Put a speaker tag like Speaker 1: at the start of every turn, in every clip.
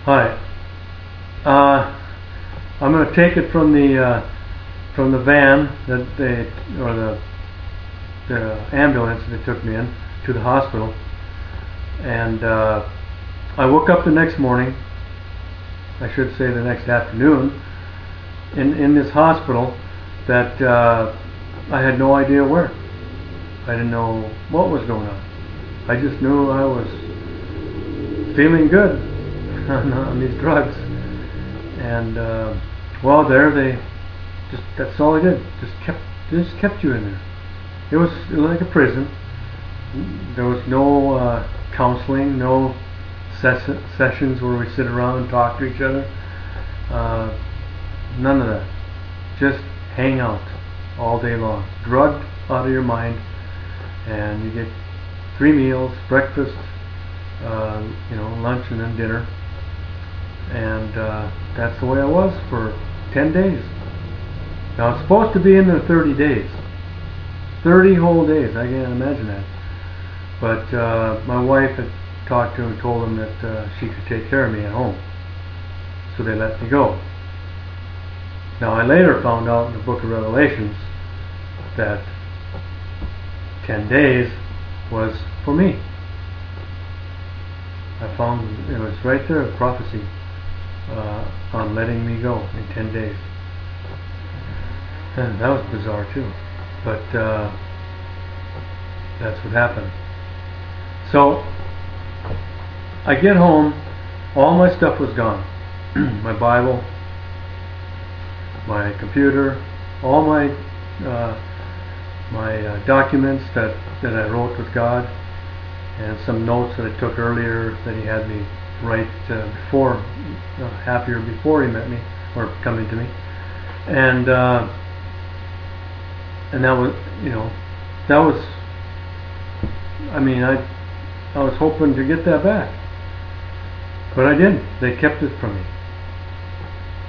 Speaker 1: Hi. I'm going to take it from the van that they, or the ambulance that took me in to the hospital, and I woke up the next morning, I should say the next afternoon, in this hospital that I had no idea where. I didn't know what was going on. I just knew I was feeling good on these drugs, and well, there they just, that's all they did. Just kept you in there. It was like a prison. There was no counseling, no sessions where we sit around and talk to each other. None of that. Just hang out all day long, drugged out of your mind, and you get 3 meals: breakfast, lunch, and then dinner. And that's the way I was for 10 days. Now it's supposed to be in there 30 days. 30 whole days. I can't imagine that. But my wife had talked to him and told him that she could take care of me at home. So they let me go. Now I later found out in the book of Revelations that 10 days was for me. I found it was right there, a prophecy on letting me go in 10 days. And that was bizarre too. But that's what happened. So I get home, all my stuff was gone. My Bible, my computer, all my documents that I wrote with God, and some notes that I took earlier that He had me write before, half a year before He met me, or coming to me, and that was, that was, I was hoping to get that back, but I didn't. They kept it from me.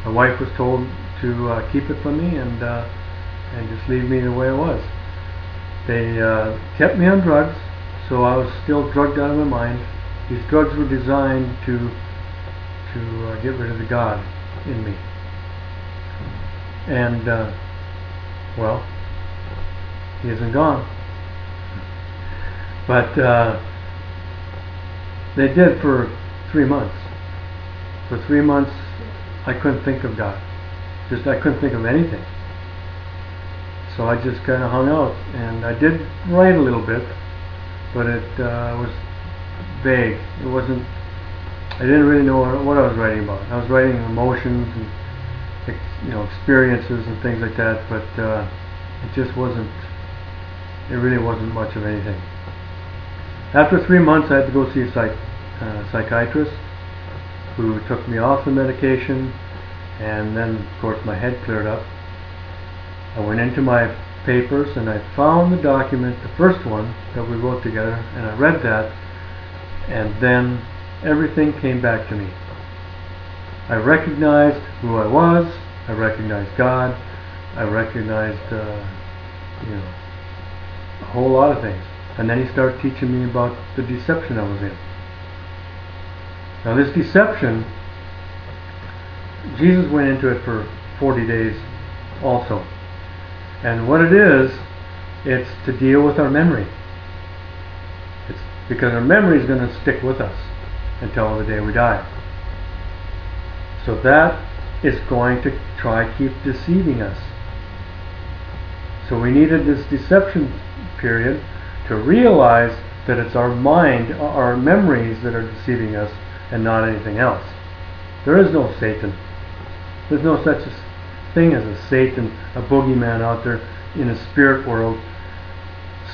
Speaker 1: My wife was told to keep it from me and just leave me the way it was. They kept me on drugs, so I was still drugged out of my mind. These drugs were designed to get rid of the God in me. And well, He isn't gone. But they did for 3 months. For 3 months, I couldn't think of God. I couldn't think of anything. So I just kind of hung out, and I did write a little bit, but it was vague. It wasn't. I didn't really know what I was writing about. I was writing emotions and experiences and things like that, but it just wasn't. It really wasn't much of anything. After 3 months, I had to go see a psychiatrist who took me off the medication, and then, of course, my head cleared up. I went into my papers and I found the document, the first one that we wrote together, and I read that, and then everything came back to me. I recognized who I was, I recognized God, I recognized a whole lot of things. And then He started teaching me about the deception I was in. Now this deception, Jesus went into it for 40 days also. And what it is, it's to deal with our memory. It's because our memory is going to stick with us until the day we die. So that is going to try to keep deceiving us. So we needed this deception period to realize that it's our mind, our memories that are deceiving us and not anything else. There is no Satan. There's no such thing as a Satan, a boogeyman out there in a spirit world.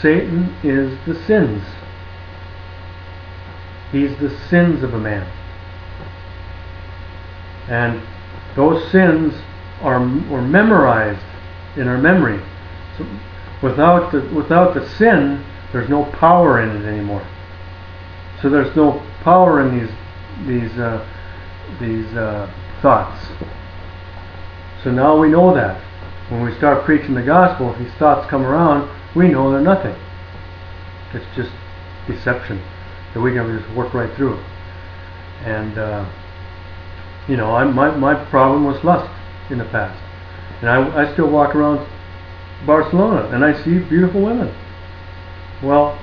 Speaker 1: Satan is the sins. He's the sins of a man. And those sins were memorized in our memory. So without the sin, there's no power in it anymore. So there's no power in these thoughts. So now we know that. When we start preaching the gospel, if these thoughts come around, we know they're nothing. It's just deception that we can just work right through. And You know, my problem was lust in the past. And I still walk around Barcelona and I see beautiful women. Well,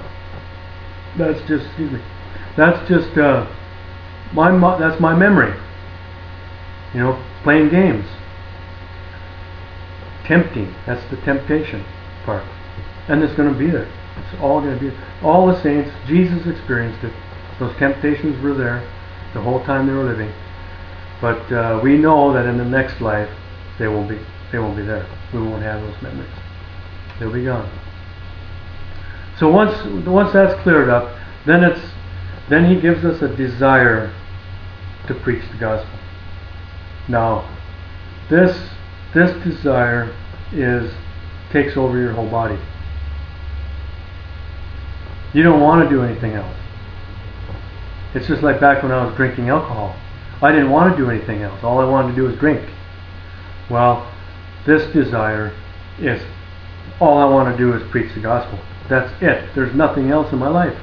Speaker 1: that's just, excuse me, that's just that's my memory. You know, playing games. Tempting, that's the temptation part. And it's going to be there. It's all going to be, all the saints, Jesus experienced it. Those temptations were there the whole time they were living. But we know that in the next life, they won't be there. We won't have those memories. They'll be gone. So once that's cleared up, then he gives us a desire to preach the gospel. Now, this desire takes over your whole body. You don't want to do anything else. It's just like back when I was drinking alcohol. I didn't want to do anything else. All I wanted to do was drink. Well, this desire is, all I want to do is preach the gospel. That's it. There's nothing else in my life.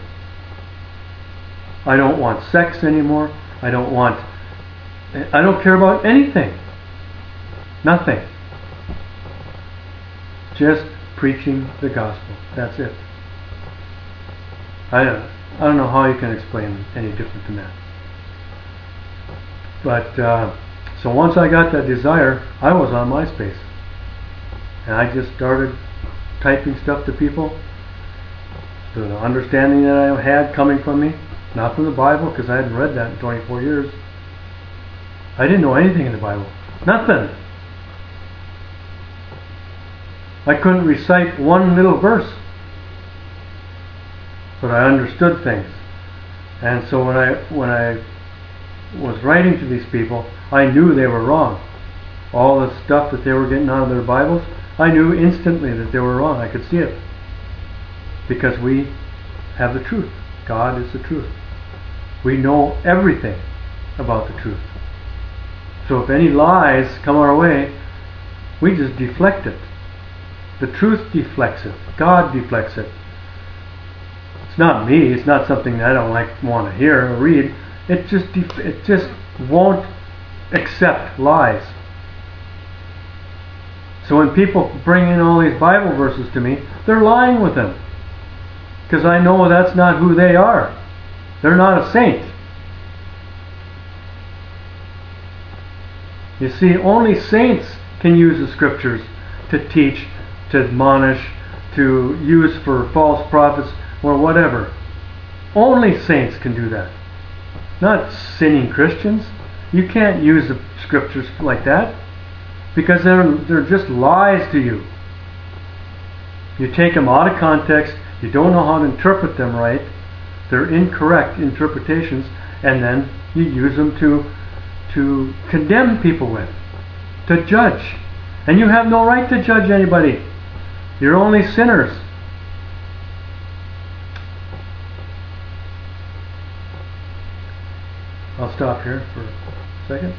Speaker 1: I don't want sex anymore. I don't care about anything. Nothing. Just preaching the gospel. That's it. I don't know how you can explain any different than that. But so once I got that desire, I was on MySpace, and I just started typing stuff to people. The understanding that I had coming from me, not from the Bible, because I hadn't read that in 24 years. I didn't know anything in the Bible. Nothing. I couldn't recite one little verse. But I understood things. And so when I was writing to these people, I knew they were wrong. All the stuff that they were getting out of their Bibles, I knew instantly that they were wrong. I could see it. Because we have the truth. God is the truth. We know everything about the truth. So if any lies come our way, we just deflect it. The truth deflects it. God deflects it. It's not me. It's not something that I don't want to hear or read. It just won't accept lies. So when people bring in all these Bible verses to me, they're lying with them. Because I know that's not who they are. They're not a saint. You see, only saints can use the scriptures to teach, to admonish, to use for false prophets or whatever. Only saints can do that. Not sinning Christians. You can't use the scriptures like that, because they're just lies to you. You take them out of context, you don't know how to interpret them right, they're incorrect interpretations, and then you use them to condemn people with, to judge. And you have no right to judge anybody. You're only sinners. I'll stop here for a second.